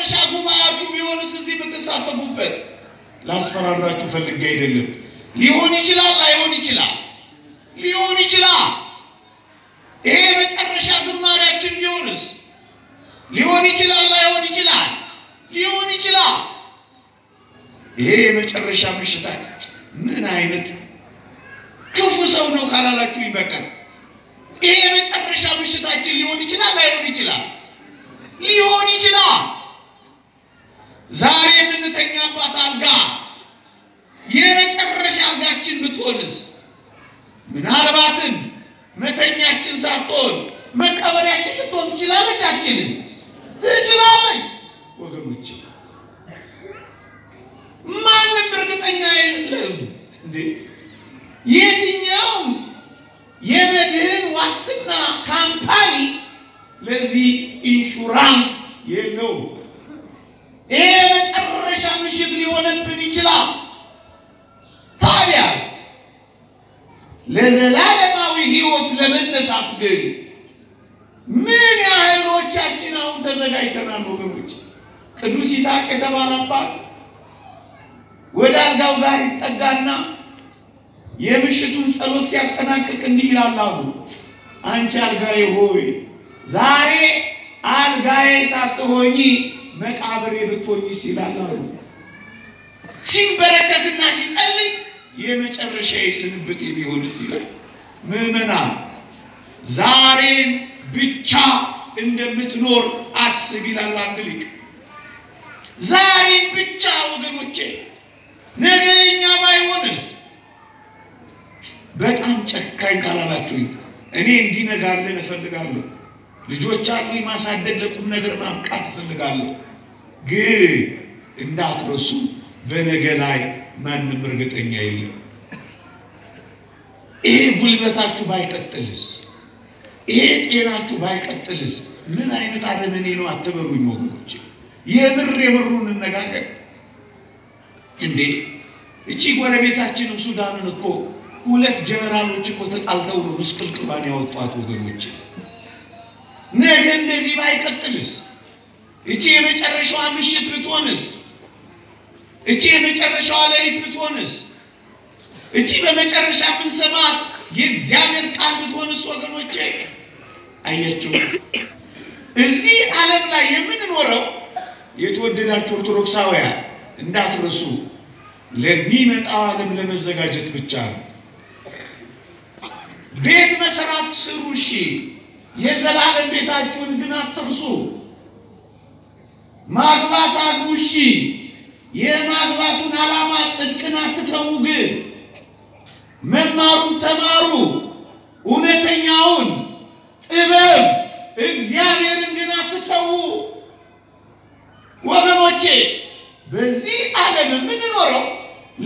የመጨረሻ ጉባኤያችሁ ቢሆንስ እዚህ ብትሳተፉበት ላስፈራራችሁ ፈልጌ አይደለም ሊሆን ይችላል ላይሆን ይችላል ሊሆን ይችላል ይሄ የመጨረሻ ዝማሬያችን ቢሆንስ ሊሆን ይችላል ላይሆን ይችላል ሊሆን ይችላል ይሄ የመጨረሻ ምሽታ ምን አይነት ክፉ ሰው ነው ካላላችሁ ይበቃል ይሄ የመጨረሻ ምሽታችን ሊሆን ይችላል ላይሆን ይችላል ሊሆን ይችላል ዛሬ የምንተኛባት አልጋ የመጨረሻ አልጋችን ብትሆንስ ምናልባትም መተኛችን ሳትሆን መቀበሪያችን ልትሆን ትችላለች ትችላለች ወገኖች ማንም እርግጠኛ የለም እንዴ የትኛው የመድህን ዋስትና ካምፓኒ ለዚህ ኢንሹራንስ የለው ይሄ መጨረሻ ምሽት ሊሆንብን ይችላል ታዲያስ ለዘላለማዊ ህይወት ለመነሳት ግን ምን ያህሎቻችን አሁን ተዘጋጅተናል ወገኖች ቅዱስ ይስሐቅ የተባለ አባት ወደ አልጋው ጋር ይጠጋና የምሽቱን ጸሎት ሲያጠናቅቅ እንዲህ ይላል አንቺ አልጋዬ ሆይ ዛሬ አልጋዬ ሳትሆኚ መቃብሬ ብትሆኚስ ይላል ሲንበረከክና ሲጸልይ የመጨረሻዬ ስንብቴ ቢሆንስ ይላል ምዕመናን ዛሬን ብቻ እንደምትኖር አስብ ይላል አንድ ሊቅ ዛሬን ብቻ ወገኖቼ ነገኛ ባይሆንስ በጣም ጨካኝ ካላላችሁኝ እኔ እንዲነጋለን እፈልጋለሁ ልጆች አሉኝ ማሳደግ ለቁም ነገር ማብቃት እፈልጋለሁ ግን እንዳትረሱ በነገ ላይ ማንም እርግጠኛ የለም ይሄ ጉልበታችሁ ባይቀጥልስ ይሄ ጤናችሁ ባይቀጥልስ ምን አይነት አረመኔ ነው አትበሉኝ ወገኖች የምሩን እንነጋገር እንዴ እቺ ጎረቤታችን ሱዳንን እኮ ሁለት ጀነራሎች እኮ ተጣልተው ነው ምስቅልቅሏን ያወጣት ወገኖች ነገ እንደዚህ ባይቀጥልስ እቺ የመጨረሻዋ ምሽት ብትሆንስ እቺ የመጨረሻዋ ሌሊት ብትሆንስ እቺ በመጨረሻ ብንሰማት የእግዚአብሔር ቃል ብትሆንስ ወገኖቼ አያችሁ እዚህ ዓለም ላይ የምንኖረው የተወደዳችሁ ኦርቶዶክሳውያን እንዳትረሱ ለሚመጣው ዓለም ለመዘጋጀት ብቻ ነው ቤት መሰራት ስሩሺ የዘላለም ቤታችሁን ግን አትርሱ ማግባት አግቡሺ የማግባቱን ዓላማ ጽድቅን አትተው ግን መማሩን ተማሩ እውነተኛውን ጥበብ እግዚአብሔርን ግን አትተው ወገኖቼ በዚህ ዓለም የምንኖረው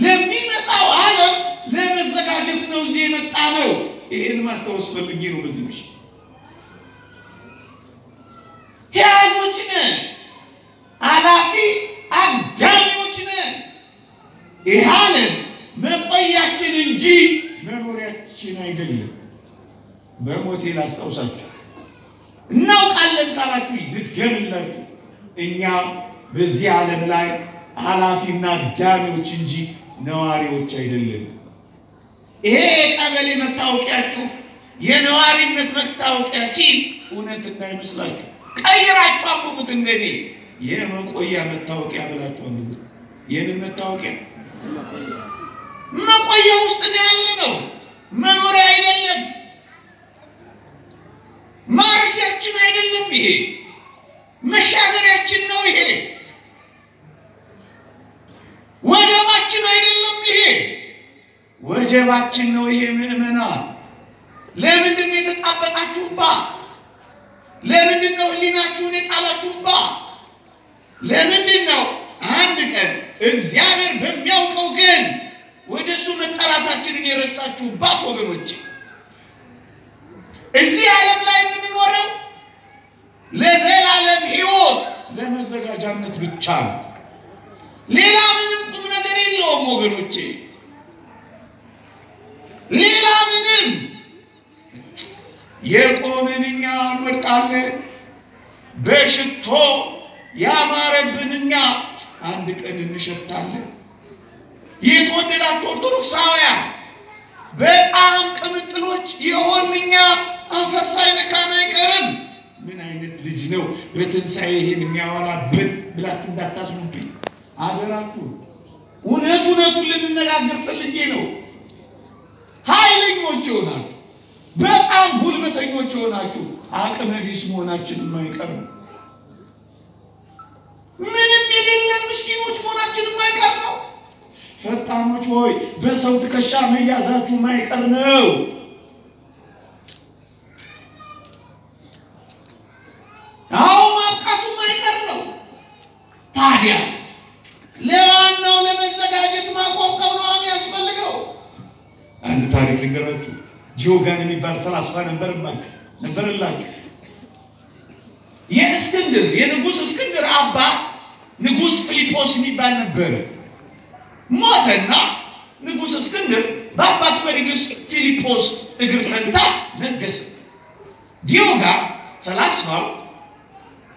ለሚመጣው ዓለም ለመዘጋጀት ነው እዚህ የመጣነው ይሄን ማስተዋወስ ፈልጌ ነው በዚህ ምሽት ያጆች ነን አላፊ አዳሚዎች ነን ይሄ ዓለም መቆያችን እንጂ መኖሪያችን አይደለም በሞቴ ላስታውሳችሁ እናውቃለን ካላችሁ ልትገምላችሁ እኛ በዚህ ዓለም ላይ አላፊና አዳሚዎች እንጂ ነዋሪዎች አይደለም ይሄ ቀበሌ መታወቂያችሁ የነዋሪነት መታወቂያ ሲል እውነት እንዳይመስላችሁ ቀይራችሁ አብቁት እንደኔ የመቆያ መታወቂያ ብላችሁ አንብቡ የምን መታወቂያ መቆያ ውስጥ ነው ያለነው መኖሪያ አይደለም ማረፊያችን አይደለም ይሄ መሻገሪያችን ነው ይሄ ወደባችን አይደለም ይሄ ወጀባችን ነው ይሄ ምዕመናን ለምንድን ነው የተጣበቃችሁባት ለምንድን ነው ህሊናችሁን የጣላችሁባት ለምንድን ነው አንድ ቀን እግዚአብሔር በሚያውቀው ግን ወደሱ መጠራታችንን የረሳችሁባት ወገኖች እዚህ ዓለም ላይ የምንኖረው ለዘላለም ህይወት ለመዘጋጃነት ብቻ ነው ሌላ ምንም ቁም ነገር የለውም ወገኖቼ ሌላ ምንም የቆምንኛ ወጣለን በሽቶ ያማረብንኛ አንድ ቀን እንሸታለን። የተወደዳችሁ ኦርቶዶክሳውያን በጣም ቅምጥሎች የሆንኛ አፈር ሳይነካን አይቀርም። ምን አይነት ልጅ ነው በትንሣኤ ይሄን የሚያወራብን ብላችሁ እንዳታዝኑብኝ አደራችሁ። እውነቱን ልንነጋገር ፈልጌ ነው። ኃይለኞች ሆናችሁ በጣም ጉልበተኞች ሆናችሁ አቅመ ቢስ መሆናችን የማይቀር ነው። ምንም የሌለን ምስኪኖች መሆናችን የማይቀር ነው። ፈጣኖች ሆይ በሰው ትከሻ መያዛችሁ የማይቀር ነው። አዎ ማብቃቱ የማይቀር ነው። ታዲያስ ለዋናው ለመዘጋጀት ማቋቋም ነው የሚያስፈልገው። አንድ ታሪክ ልንገራችሁ። ዲዮጋን የሚባል ፈላስፋ ነበረላችሁ። የንጉስ እስክንድር አባት ንጉስ ፊልጶስ የሚባል ነበር። ሞተና ንጉስ እስክንድር በአባቱ በንጉስ ፊልጶስ እግር ፈንታ ነገሰ። ዲዮጋን ፈላስፋው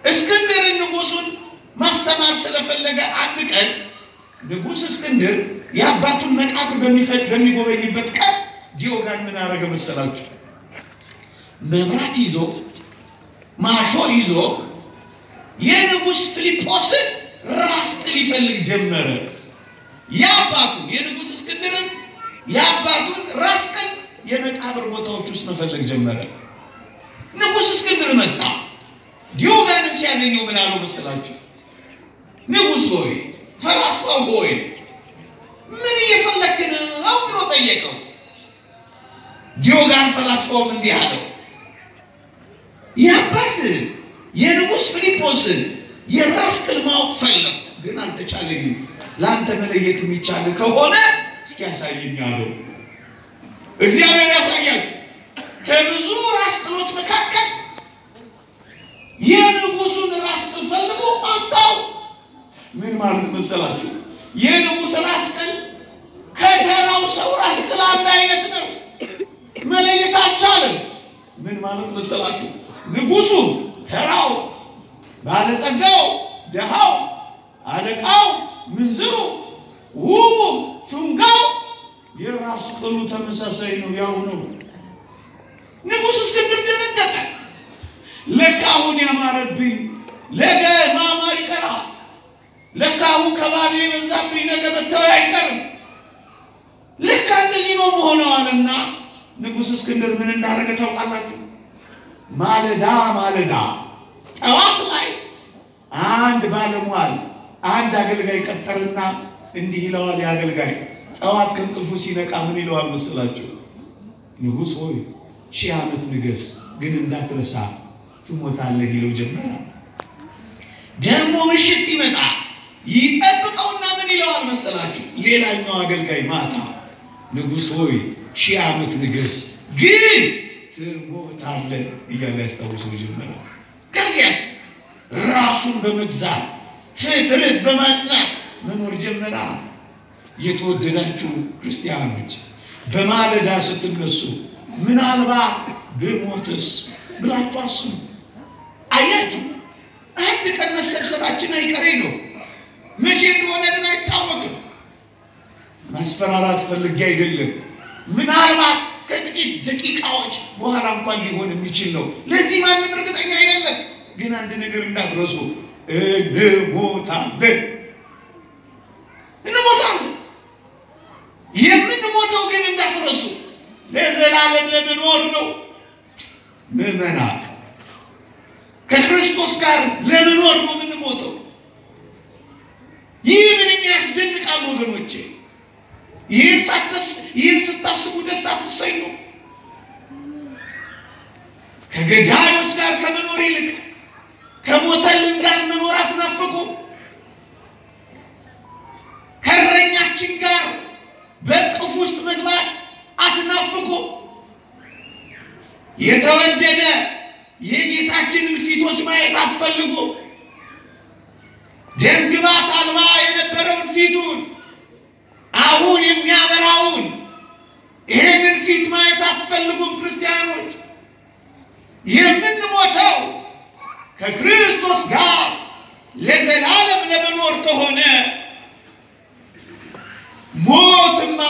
እስክንድርን ንጉሱን ማስተማር ስለፈለገ አንድ ቀን ንጉስ እስክንድር የአባቱን መቃብር በሚጎበኝበት ቀን ዲዮጋን ምን አደረገ መሰላችሁ? መብራት ይዞ ማሾ ይዞ የንጉስ ፊልጶስን ራስ ቅል ይፈልግ ጀመረ። የአባቱን የንጉስ እስክንድርን የአባቱን ራስ ቅል የመቃብር ቦታዎች ውስጥ መፈለግ ጀመረ። ንጉስ እስክንድር መጣ። ዲዮጋንን ሲያገኘው ምን አለው መሰላችሁ? ንጉስ ሆይ ፈላስፋው ሆይ ምን እየፈለክ ነው ብሎ ጠየቀው። ዲዮጋን ፈላስፋው እንዲህ አለው፣ የአባት የንጉስ ፊልጶስን የራስ ቅል ማወቅ ፈለኩ፣ ግን አልተቻለኝም። ላንተ መለየት የሚቻል ከሆነ እስኪ ያሳየኝ አለው። እግዚአብሔር ያሳያችሁ። ከብዙ ራስ ቅሎች መካከል የንጉሱን ራስ ቅል ፈልጎ አጣው። ምን ማለት መሰላችሁ? የንጉስ ራስ ቅል ከተራው ሰው ራስ ቅል አንድ አይነት ነው፣ መለየት አልቻለም። ምን ማለት መሰላችሁ? ንጉሱ ተራው፣ ባለጸጋው፣ ደሃው፣ አለቃው፣ ምንዝሩ፣ ውቡ፣ ሹንጋው የራስ ቅሉ ተመሳሳይ ነው፣ ያው ነው። ንጉስ እስክንድር ደነገጠ። ለካ አሁን ያማረብኝ ለገ ማማር ይቀራል። ለካ አሁን ከባቢ የበዛብኝ ነገ መተው አይቀርም። ለካ እንደዚህ ነው መሆኑ አለና ንጉስ እስክንድር ምን እንዳደረገ ታውቃላችሁ? ማለዳ ጠዋት ላይ አንድ ባለሟል አንድ አገልጋይ ቀጠርና እንዲህ ይለዋል። ያገልጋይ ጠዋት ከእንቅልፉ ሲነቃ ምን ይለዋል መሰላችሁ? ንጉስ ሆይ 1000 ዓመት ንገስ፣ ግን እንዳትረሳ ትሞታለህ ይለው ጀመረ። ደግሞ ምሽት ሲመጣ ይጠብቀውና ምን ይለዋል መሰላችሁ? ሌላኛው አገልጋይ ማታ ንጉስ ሆይ 1000 ዓመት ንገስ፣ ግን ትሞታለህ እያለ ያስታውሰው ጀመረ። ከዚያስ ራሱን በመግዛት ፍጥረት በማጽናት መኖር ጀመረ። የተወደዳችሁ ክርስቲያኖች በማለዳ ስትነሱ ምናልባት ብሞትስ ብላችሁ አስቡ። አያችሁ፣ አንድ ቀን መሰብሰባችን አይቀሬ ነው። መቼ እንደሆነ ግን አይታወቅም። ማስፈራራት ፈልጌ አይደለም። ምናልባት ከጥቂት ደቂቃዎች በኋላ እንኳን ሊሆን የሚችል ነው። ለዚህ ማንም እርግጠኛ አይደለም። ግን አንድ ነገር እንዳትረሱ፣ እንሞታለን። የምንሞተው ግን እንዳትረሱ ለዘላለም ለመኖር ነው። ምዕመናን ከክርስቶስ ጋር ለመኖር ነው የምንሞተው። ይህ ምንኛ ያስደንቃል ወገኖቼ። ይህን ስታስቡ ደስ አትሰኙ? ከገዳዮች ጋር ከመኖር ይልቅ ከሞተልን ጋር መኖር አትናፍቁ? ከእረኛችን ጋር በእቅፍ ውስጥ መግባት አትናፍቁ? የተወደደ የጌታችንን ፊቶች ማየት አትፈልጉ? ደምግባት አልባ የነበረውን ፊቱን አሁን የሚያበራውን ይህንን ፊት ማየት አትፈልጉም? ክርስቲያኖች የምንሞተው ከክርስቶስ ጋር ለዘላለም ለመኖር ከሆነ ሞትማ